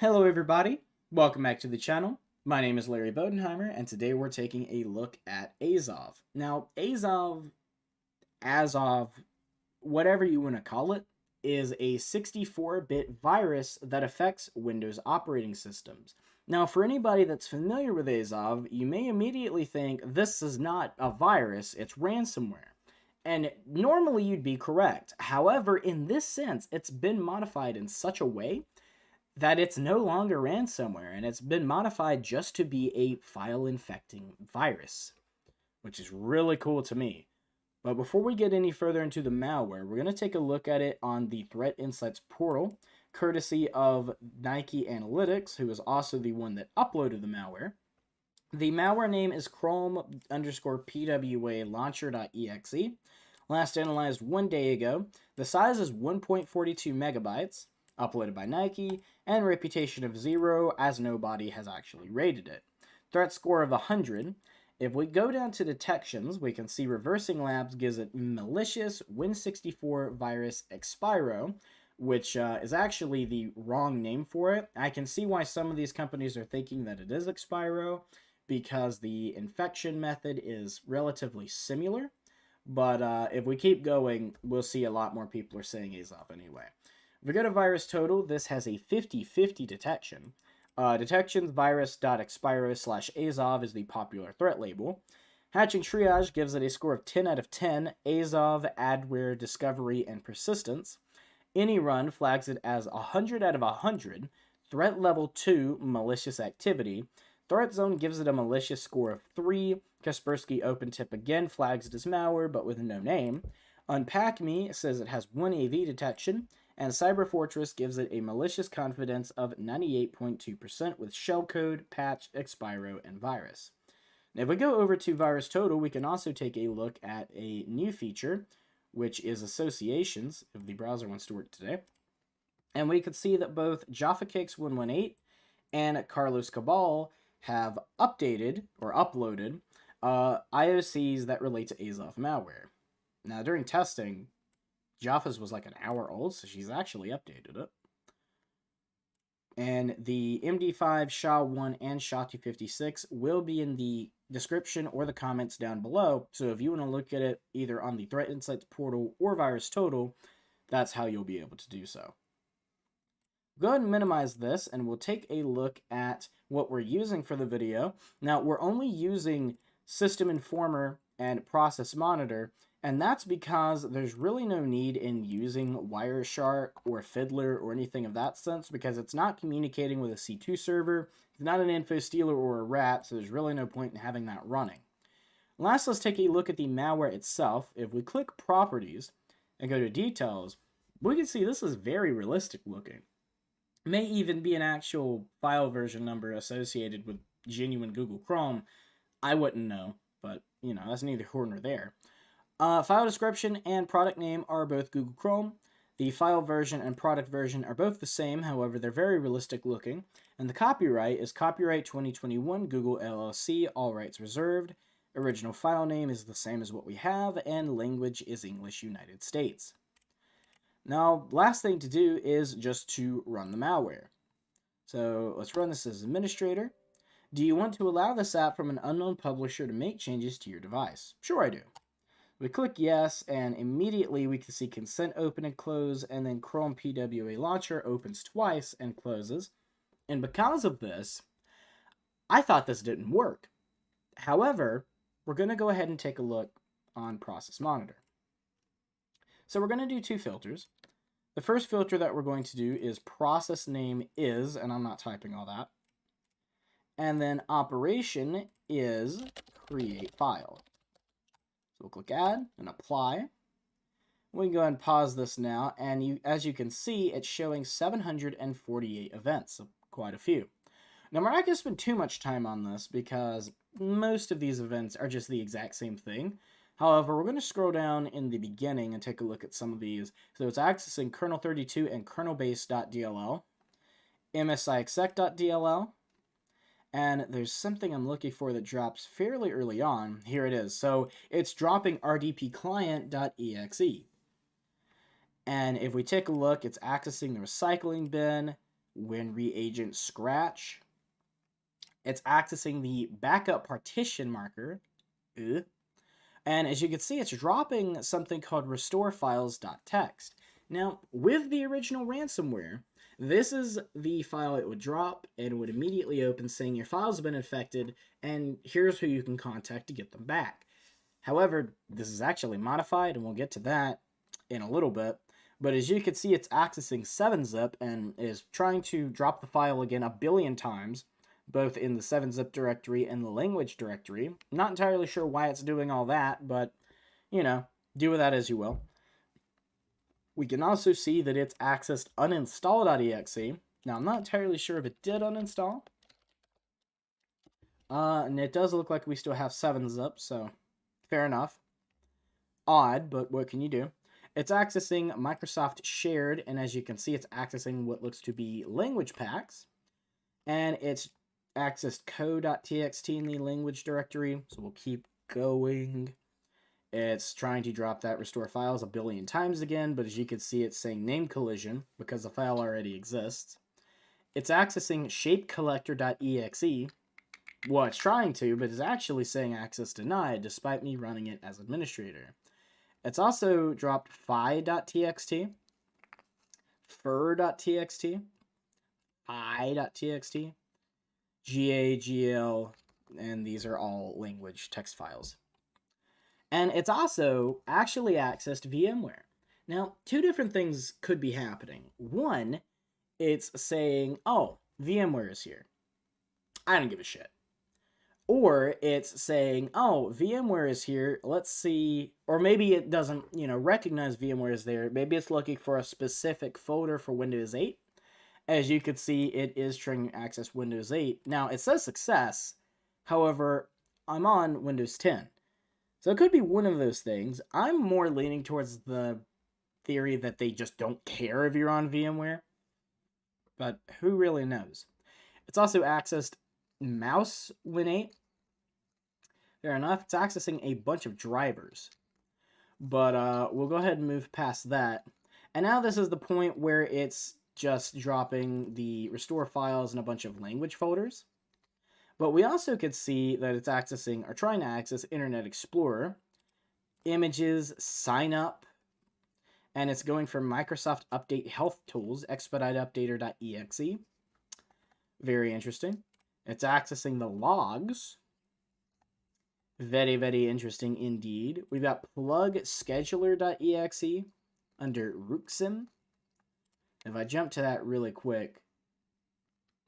Hello everybody, welcome back to the channel. My name is Larry Bodenheimer and today we're taking a look at Azov. Now Azov, whatever you want to call it, is a 64-bit virus that affects Windows operating systems. Now for anybody that's familiar with Azov, you may immediately think this is not a virus, it's ransomware. And normally you'd be correct. However, in this sense, it's been modified in such a way that it's no longer ransomware, and it's been modified just to be a file infecting virus, which is really cool to me. But before we get any further into the malware, we're going to take a look at it on the Threat Insights portal, courtesy of Nike Analytics, who is also the one that uploaded the malware. The malware name is Chrome_PWA launcher.exe. Last analyzed 1 day ago. The size is 1.42 megabytes, uploaded by Nike, and reputation of 0, as nobody has actually rated it. Threat score of 100. If we go down to detections, we can see Reversing Labs gives it malicious Win64.Virus.Azov, which is actually the wrong name for it. I can see why some of these companies are thinking that it is Expiro, because the infection method is relatively similar. But if we keep going, we'll see a lot more people are saying Azov anyway. If we go to virus total, this has a 50-50 detection. Detections virus.expiro/Azov is the popular threat label. Hatching triage gives it a score of 10 out of 10. Azov, adware, discovery, and persistence. Any run flags it as 100 out of 100. Threat level 2, malicious activity. Threat zone gives it a malicious score of 3. Kaspersky OpenTip again flags it as malware, but with no name. Unpack Me says it has 1 AV detection. And CyberFortress gives it a malicious confidence of 98.2% with shellcode, patch, Expiro, and virus. Now, if we go over to Virus Total, we can also take a look at a new feature, which is associations, if the browser wants to work today. And we can see that both JaffaCakes118 and Carlos Cabal have updated or uploaded IOCs that relate to Azov malware. Now, during testing, Jaffa's was like an hour old, so she's actually updated it. And the MD5, SHA-1, and SHA-256 will be in the description or the comments down below. So if you want to look at it either on the Threat Insights portal or Virus Total, that's how you'll be able to do so. Go ahead and minimize this, and we'll take a look at what we're using for the video. Now, we're only using System Informer and Process Monitor, and that's because there's really no need in using Wireshark or Fiddler or anything of that sense, because it's not communicating with a C2 server, it's not an info stealer or a rat, so there's really no point in having that running. Last, let's take a look at the malware itself. If we click Properties and go to Details, we can see this is very realistic looking. It may even be an actual file version number associated with genuine Google Chrome. I wouldn't know, but, you know, that's neither here nor there. File description and product name are both Google Chrome. The file version and product version are both the same, however, they're very realistic looking. And the copyright is Copyright 2021 Google LLC, all rights reserved. Original file name is the same as what we have, and language is English United States. Now, last thing to do is just to run the malware. So let's run this as administrator. Do you want to allow this app from an unknown publisher to make changes to your device? Sure I do. We click yes, and immediately we can see consent open and close, and then Chrome PWA Launcher opens twice and closes. And because of this, I thought this didn't work. However, we're going to go ahead and take a look on Process Monitor. So we're going to do two filters. The first filter that we're going to do is process name is, and I'm not typing all that. And then operation is create file. We'll click Add and Apply. We can go ahead and pause this now, and as you can see, it's showing 748 events, so quite a few. Now, we're not going to spend too much time on this because most of these events are just the exact same thing. However, we're going to scroll down in the beginning and take a look at some of these. So it's accessing kernel32 and kernelbase.dll, msiexec.dll, and there's something I'm looking for that drops fairly early on. Here it is. So it's dropping rdpclient.exe. And if we take a look, it's accessing the recycling bin, when reagent scratch. It's accessing the backup partition marker. Ugh. And as you can see, it's dropping something called restorefiles.txt. Now, with the original ransomware, this is the file it would drop and would immediately open saying your files have been infected and here's who you can contact to get them back. However, this is actually modified and we'll get to that in a little bit. But as you can see, it's accessing 7-zip and is trying to drop the file again a billion times, both in the 7-zip directory and the language directory. Not entirely sure why it's doing all that, but, you know, do with that as you will. We can also see that it's accessed uninstall.exe. Now, I'm not entirely sure if it did uninstall. And it does look like we still have 7-zip, so fair enough. Odd, but what can you do? It's accessing Microsoft Shared, and as you can see, it's accessing what looks to be language packs. And it's accessed co.txt in the language directory, so we'll keep going. It's trying to drop that restore files a billion times again, but as you can see, it's saying name collision because the file already exists. It's accessing shapecollector.exe. Well, it's trying to, but it's actually saying access denied despite me running it as administrator. It's also dropped phi.txt, fur.txt, i.txt, GAGL, and these are all language text files. And it's also actually accessed VMware. Now, two different things could be happening. One, it's saying, oh, VMware is here. I don't give a shit. Or it's saying, oh, VMware is here, let's see, or maybe it doesn't, recognize VMware is there. Maybe it's looking for a specific folder for Windows 8. As you can see, it is trying to access Windows 8. Now, it says success. However, I'm on Windows 10. So it could be one of those things. I'm more leaning towards the theory that they just don't care if you're on VMware. But who really knows? It's also accessed mouse Win8. Fair enough. It's accessing a bunch of drivers. But we'll go ahead and move past that. And now this is the point where it's just dropping the restore files in a bunch of language folders. But we also could see that it's accessing, or trying to access, Internet Explorer, images, sign up, and it's going for Microsoft Update Health Tools, expediteupdater.exe. Very interesting. It's accessing the logs. Very, very interesting indeed. We've got plugscheduler.exe under Ruxim. If I jump to that really quick,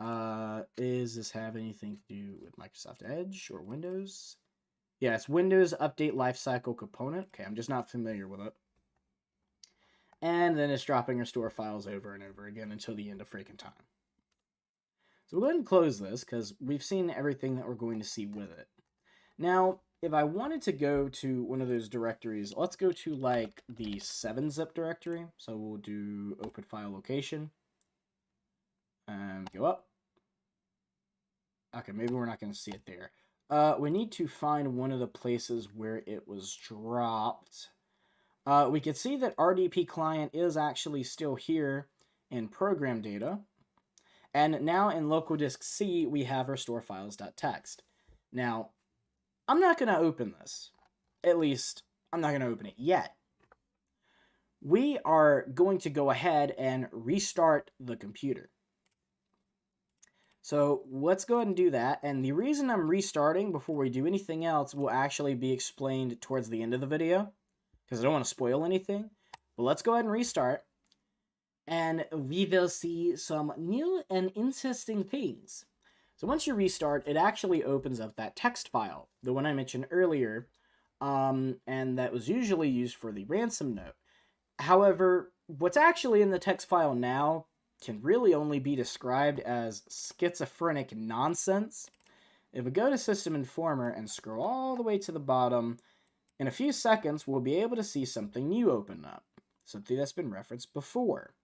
does this have anything to do with Microsoft Edge or Windows? Yeah, it's Windows Update Lifecycle Component. Okay, I'm just not familiar with it. And then it's dropping restore files over and over again until the end of freaking time. So we'll go ahead and close this because we've seen everything that we're going to see with it. Now, if I wanted to go to one of those directories, let's go to like the 7-zip directory. So we'll do open file location and go up. Okay, maybe we're not going to see it there. We need to find one of the places where it was dropped. We can see that RDP client is actually still here in program data. And now in local disk C, we have restore files.txt. Now, I'm not going to open this. At least, I'm not going to open it yet. We are going to go ahead and restart the computer. So let's go ahead and do that. And the reason I'm restarting before we do anything else will actually be explained towards the end of the video, because I don't want to spoil anything. But let's go ahead and restart. And we will see some new and interesting things. So once you restart, it actually opens up that text file, the one I mentioned earlier, and that was usually used for the ransom note. However, what's actually in the text file now can really only be described as schizophrenic nonsense. If we go to System Informer and scroll all the way to the bottom, in a few seconds we'll be able to see something new open up, something that's been referenced before.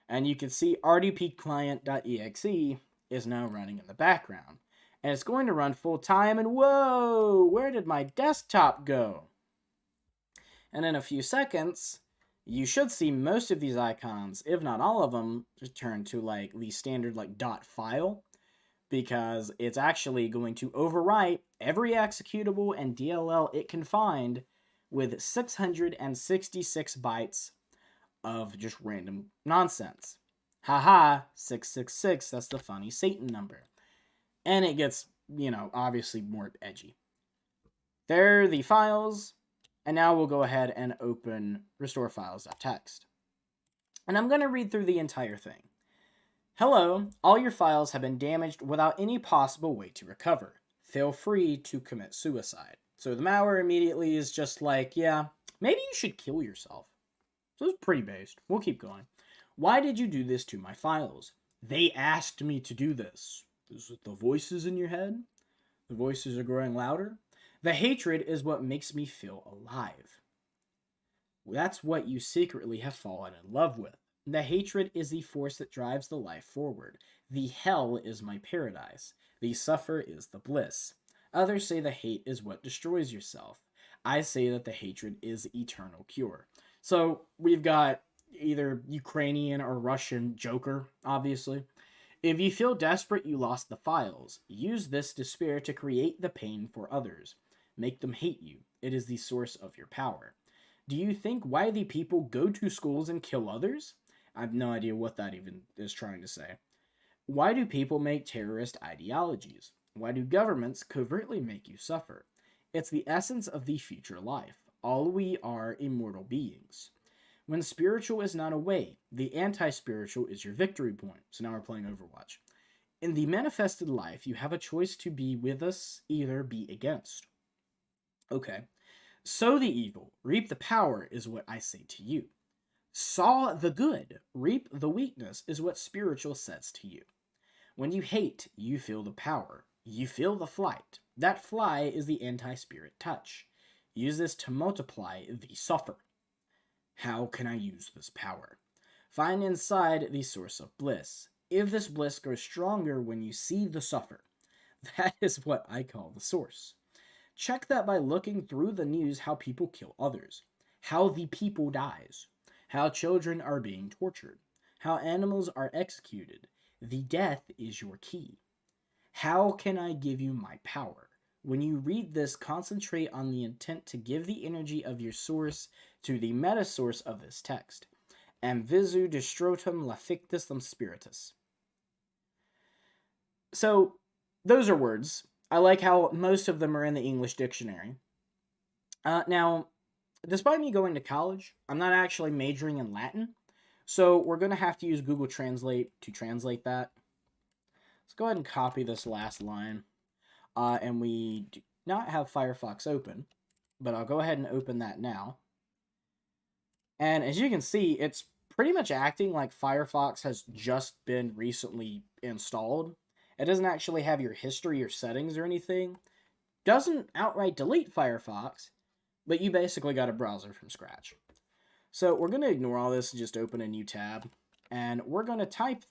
And you can see rdpclient.exe is now running in the background. And it's going to run full time, and whoa, where did my desktop go? And in a few seconds, you should see most of these icons, if not all of them, return to like the standard like .file, because it's actually going to overwrite every executable and DLL it can find with 666 bytes of just random nonsense. Haha, 666, that's the funny Satan number. And it gets, obviously more edgy. There are the files, and now we'll go ahead and open restore files.txt. And I'm going to read through the entire thing. Hello, all your files have been damaged without any possible way to recover. Feel free to commit suicide. So the malware immediately is just like, yeah, maybe you should kill yourself. So it's pretty based. We'll keep going. Why did you do this to my files? They asked me to do this. Is it the voices in your head? The voices are growing louder? The hatred is what makes me feel alive. That's what you secretly have fallen in love with. The hatred is the force that drives the life forward. The hell is my paradise. The suffer is the bliss. Others say the hate is what destroys yourself. I say that the hatred is eternal cure. So we've got either Ukrainian or Russian Joker, obviously. If you feel desperate you lost the files, use this despair to create the pain for others. Make them hate you. It is the source of your power. Do you think why the people go to schools and kill others? I have no idea what that even is trying to say. Why do people make terrorist ideologies? Why do governments covertly make you suffer? It's the essence of the future life. All we are immortal beings. When spiritual is not a way, the anti-spiritual is your victory point. So now we're playing Overwatch. In the manifested life, you have a choice to be with us, either be against. Okay. Sow the evil, reap the power is what I say to you. Saw the good, reap the weakness is what spiritual says to you. When you hate, you feel the power. You feel the flight. That fly is the anti-spirit touch. Use this to multiply the suffer. How can I use this power? Find inside the source of bliss. If this bliss grows stronger when you see the suffer, that is what I call the source. Check that by looking through the news how people kill others, how the people dies, how children are being tortured, how animals are executed. The death is your key. How can I give you my power? When you read this, concentrate on the intent to give the energy of your source to the meta source of this text. Amvisu destrotum lafictus spiritus. So, those are words. I like how most of them are in the English dictionary. Now, despite me going to college, I'm not actually majoring in Latin, so we're going to have to use Google Translate to translate that. Let's go ahead and copy this last line. And we do not have Firefox open, but I'll go ahead and open that now. And as you can see, it's pretty much acting like Firefox has just been recently installed. It doesn't actually have your history or settings or anything. Doesn't outright delete Firefox, but you basically got a browser from scratch. So we're going to ignore all this and just open a new tab. And we're going to type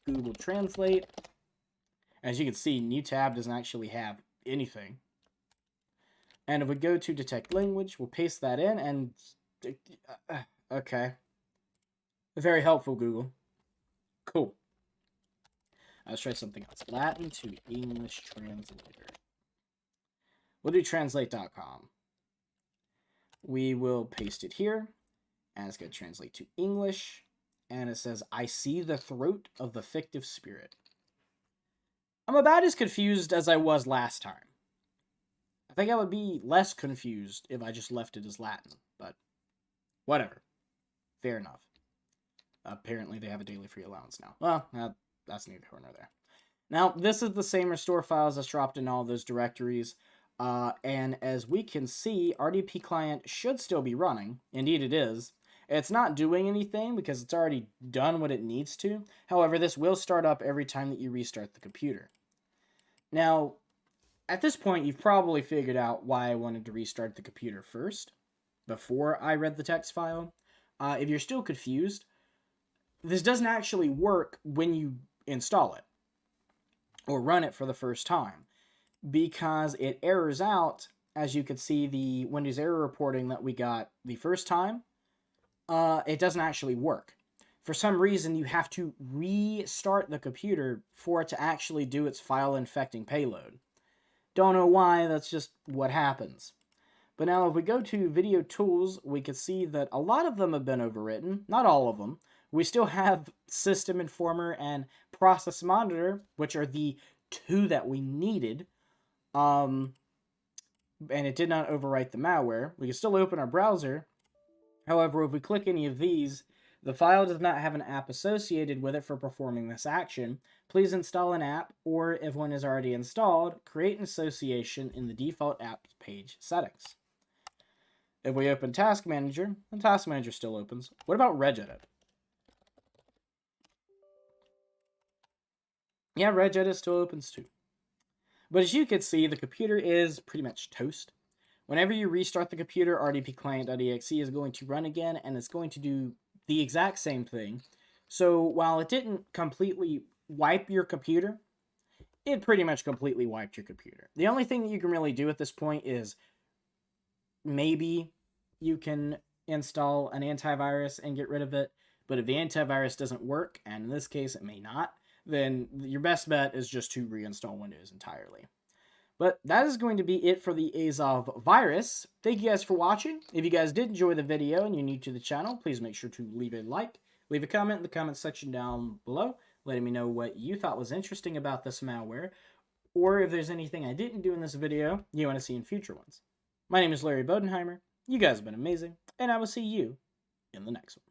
Google Translate. As you can see, new tab doesn't actually have anything. And if we go to detect language, we'll paste that in and... okay. Very helpful, Google. Cool. Let's try something else. Latin to English translator. We'll do translate.com. We will paste it here. And it's going to translate to English. And it says, I see the throat of the fictive spirit. I'm about as confused as I was last time. I think I would be less confused if I just left it as Latin, but whatever. Fair enough. Apparently they have a daily free allowance now. Well, that's neither here nor there. Now, this is the same restore files that's dropped in all those directories, and as we can see, RDP client should still be running. Indeed it is. It's not doing anything because it's already done what it needs to. However, this will start up every time that you restart the computer. Now, at this point, you've probably figured out why I wanted to restart the computer first, before I read the text file. If you're still confused, this doesn't actually work when you install it, or run it for the first time, because it errors out, as you could see the Windows error reporting that we got the first time. it doesn't actually work. For some reason, you have to restart the computer for it to actually do its file infecting payload. Don't know why, that's just what happens. But now if we go to video tools, we can see that a lot of them have been overwritten. Not all of them. We still have System Informer and Process Monitor, which are the two that we needed. And it did not overwrite the malware. We can still open our browser. However, if we click any of these, the file does not have an app associated with it for performing this action. Please install an app, or if one is already installed, create an association in the default app page settings. If we open Task Manager, the Task Manager still opens. What about regedit? Yeah, regedit still opens too. But as you can see, the computer is pretty much toast. Whenever you restart the computer, rdpclient.exe is going to run again, and it's going to do the exact same thing. So while it didn't completely wipe your computer, it pretty much completely wiped your computer. The only thing that you can really do at this point is maybe you can install an antivirus and get rid of it, but if the antivirus doesn't work, and in this case it may not, then your best bet is just to reinstall Windows entirely. But that is going to be it for the Azov virus. Thank you guys for watching. If you guys did enjoy the video and you're new to the channel, please make sure to leave a like, leave a comment in the comment section down below, letting me know what you thought was interesting about this malware, or if there's anything I didn't do in this video you want to see in future ones. My name is Larry Bodenheimer. You guys have been amazing, and I will see you in the next one.